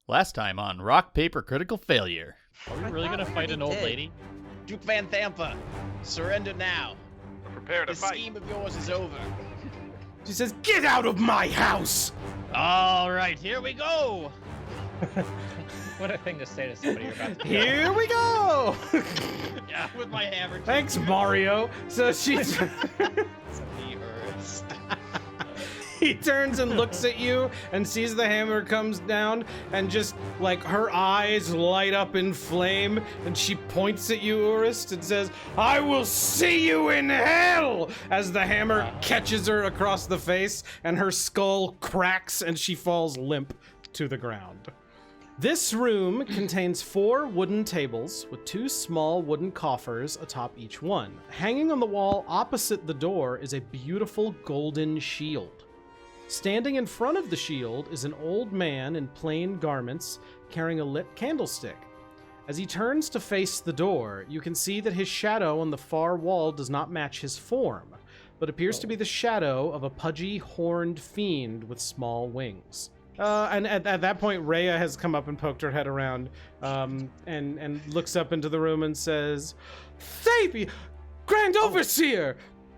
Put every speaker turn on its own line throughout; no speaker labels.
Last time on Rock, Paper, Critical Failure.
Are we really gonna fight an old lady?
Duke Van Thampa, surrender now.
Prepare to
The
fight.
scheme of yours is over.
She says, "Get out of my house!"
All right, here we go.
What a thing to say to somebody you're about to kill.
Here we go!
Yeah, with my hammer.
Thanks, Mario. So she's... He turns and looks at you and sees the hammer comes down and just, like, her eyes light up in flame and she points at you, Urist, and says, "I will see you in hell!" As the hammer catches her across the face and her skull cracks and she falls limp to the ground. This room contains 4 wooden tables with 2 small wooden coffers atop each one. Hanging on the wall opposite the door is a beautiful golden shield. Standing in front of the shield is an old man in plain garments carrying a lit candlestick. As he turns to face the door, you can see that his shadow on the far wall does not match his form, but appears to be the shadow of a pudgy, horned fiend with small wings. And at that point, Rhea has come up and poked her head around and looks up into the room and says, "Thabi, Grand Overseer!"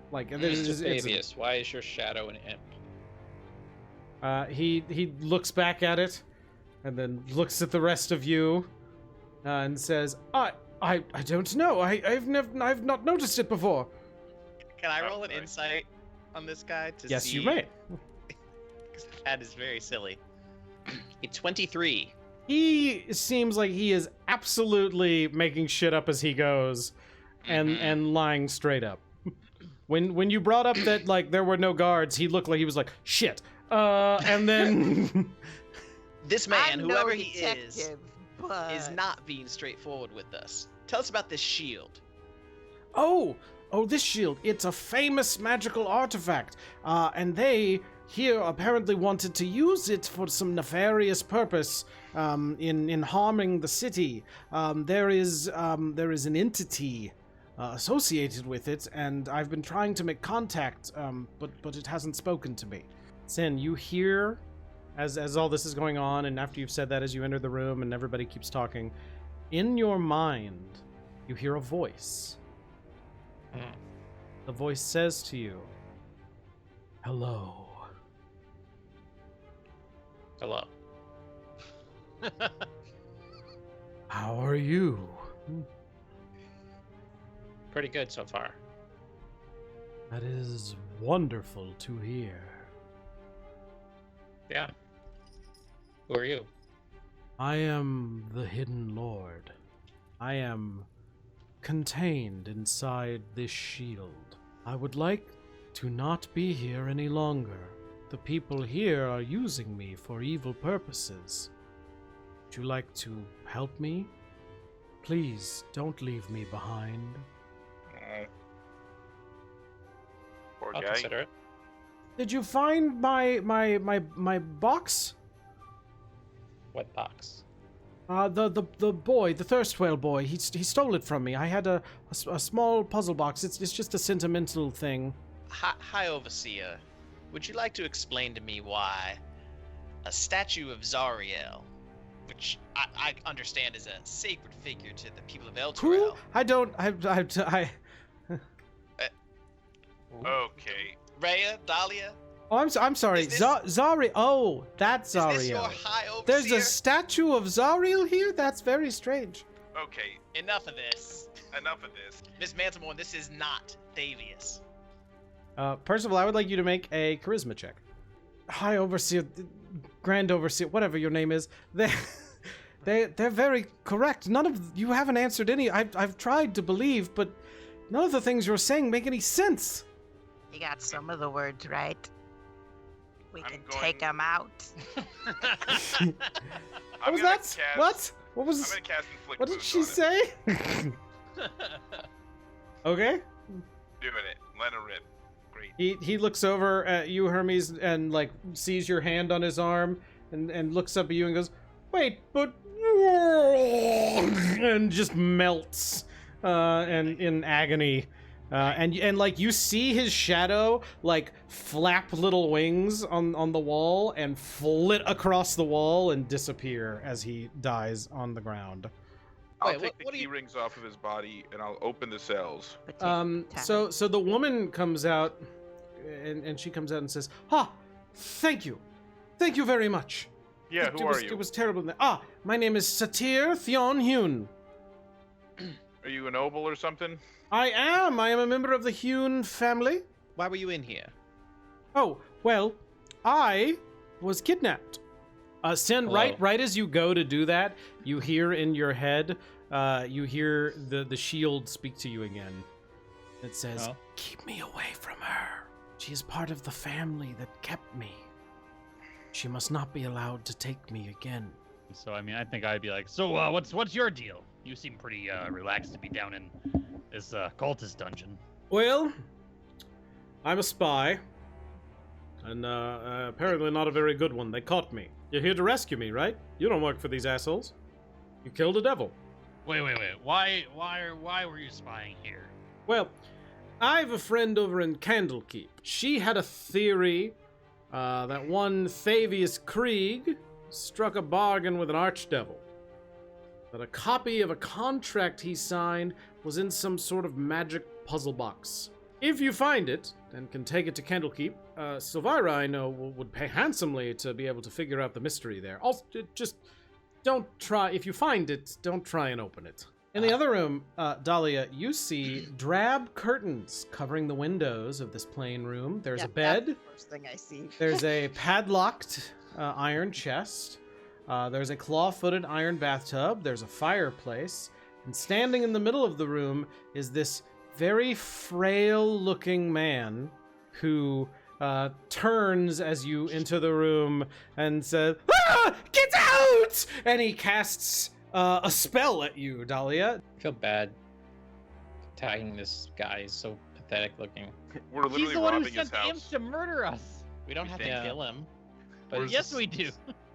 Like, there's just...
Fabius, why is your shadow an imp?
He looks back at it, and then looks at the rest of you, and says, "I don't know. I've not noticed it before."
Can I roll an insight on this guy to see?
Yes, you may.
Because that is very silly. It's 23.
He seems like he is absolutely making shit up as he goes, and lying straight up. When you brought up that, like, there were no guards, he looked like he was like, "Shit." And then
This man,
I'm no
whoever he
detective,
is not being straightforward with us. Tell us about this shield.
Oh, this shield. It's a famous magical artifact. And they here apparently wanted to use it for some nefarious purpose in harming the city. There is an entity associated with it, and I've been trying to make contact, but it hasn't spoken to me. Sin, you hear, as all this is going on, and after you've said that, as you enter the room and everybody keeps talking, in your mind, you hear a voice. The voice says to you, "Hello."
Hello.
How are you?
Pretty good so far.
That is wonderful to hear.
Yeah. Who are you?
I am the Hidden Lord. I am contained inside this shield. I would like to not be here any longer. The people here are using me for evil purposes. Would you like to help me? Please don't leave me behind.
Poor
I'll
guy.
consider it.
Did you find my box?
What box?
The boy, the thirst whale boy, he stole it from me. I had a small puzzle box. It's just a sentimental thing.
Hi, Overseer. Would you like to explain to me why a statue of Zario, which I understand is a sacred figure to the people of
Who?
Elturel.
I don't.
Okay.
Rhea, Dahlia,
Oh, I'm sorry.
Is this-
Zari. Oh, that's
is this your
Zario.
High Overseer?
There's a statue of Zariel here. That's very strange.
Okay.
Enough of this.
Enough of this.
Miss Mantelmore, this is not Thavius.
Percival, I would like you to make a charisma check. High Overseer, Grand Overseer, whatever your name is. They're very correct. None of you haven't answered any. I've tried to believe, but none of the things you're saying make any sense.
You got some of the words right. We
I'm
can
going-
take them out.
What was that? What? What
I'm
was?
gonna cast Inflict
What did
Wounds
she
on it.
say? Okay.
Doing it. Let her rip. Great.
He looks over at you, Hermes, and like sees your hand on his arm, and looks up at you and goes, "Wait, but," and just melts, and in agony, And like you see his shadow like flap little wings on the wall and flit across the wall and disappear as he dies on the ground.
I'll
Wait,
take
what
the
do you-
key rings off of his body and I'll open the cells.
So the woman comes out and she comes out and says, thank you very much.
Yeah, who are you?
It was terrible. My name is Satir Theon Hune.
Are you a noble or something?
I am a member of the Hune family.
Why were you in here?
Oh, well, I was kidnapped.
Hello.
Right as you go to do that, you hear in your head, you hear the shield speak to you again. It says,
Oh.
"Keep me away from her. She is part of the family that kept me. She must not be allowed to take me again."
So I mean, I think I'd be like, so what's your deal? You seem pretty relaxed to be down in this cultist dungeon.
Well, I'm a spy, and apparently not a very good one. They caught me. You're here to rescue me, right? You don't work for these assholes. You killed a devil.
Wait. Why were you spying here?
Well, I have a friend over in Candlekeep. She had a theory that one Thavius Krieg struck a bargain with an archdevil. That a copy of a contract he signed was in some sort of magic puzzle box. If you find it and can take it to Candlekeep, Silvira, I know, would pay handsomely to be able to figure out the mystery there. Also, just don't try. If you find it, don't try and open it. In the other room, Dahlia, you see drab curtains covering the windows of this plain room. There's a bed.
That's the first thing I see.
There's a padlocked iron chest. There's a claw-footed iron bathtub. There's a fireplace. And standing in the middle of the room is this very frail-looking man who turns as you enter the room and says, "Get out!" And he casts a spell at you, Dahlia.
I feel bad tagging this guy. He's so pathetic looking.
We're
He's
literally
the one who
robbing his
sent the imps
house.
to murder us.
We don't have to
think?
kill him.
Where's
But
Yes, we do.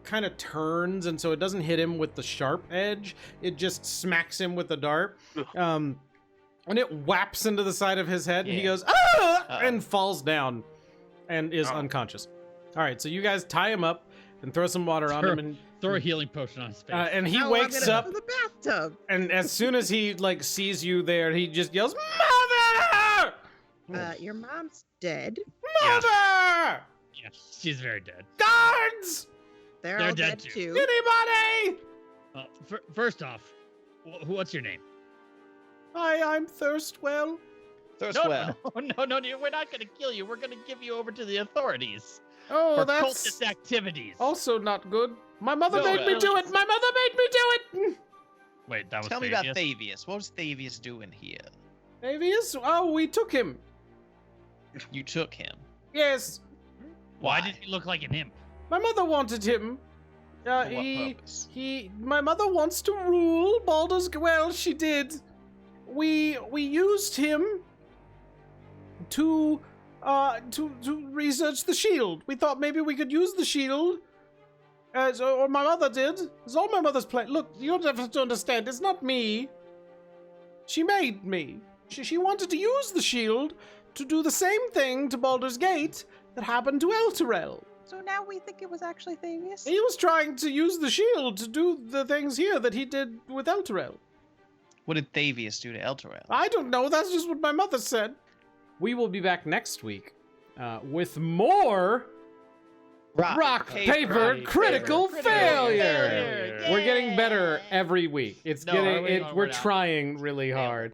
Kind of turns, and so it doesn't hit him with the sharp edge. It just smacks him with the dart. And it whaps into the side of his head, and he
Yeah.
goes, and falls down and is unconscious. All right, so you guys tie him up and throw some water on him, and
Throw a healing potion on his face.
and he
Now
wakes
I'm gonna
up,
go to the bathtub.
and as soon as he like sees you there, he just yells, "Mother!
Your mom's dead.
Mother!
Yeah, she's very dead.
Guards!
They're
They're
all
dead
dead,
too.
too.
Anybody?
First off, what's your name?
Hi, I'm Thirstwell.
Thirstwell.
No, we're not going to kill you. We're going to give you over to the authorities
Oh,
for
that's
cultist activities.
also not good. My mother
No,
made me do it. My mother made me do it.
Wait, that was
Tell me about
Thavius?
Thavius. What was Thavius doing here?
Avius? Oh, we took him.
You took him.
Yes,
Why did he look like an imp?
my mother wanted him.
For what purpose?
My mother wants to rule Baldur's. Well, she did. We used him to research the shield. We thought maybe we could use the shield, or my mother did. It's all my mother's plan. Look, you don't have to understand. It's not me. She made me. She wanted to use the shield to do the same thing to Baldur's Gate that happened to Elturel.
So now we think it was actually Thavius?
He was trying to use the shield to do the things here that he did with Elturel.
What did Thavius do to Elturel?
I don't know. That's just what my mother said. We will be back next week with more rock, paper, critical failure. We're getting better every week. It's
No,
getting.
we're
We're
not.
trying really hard.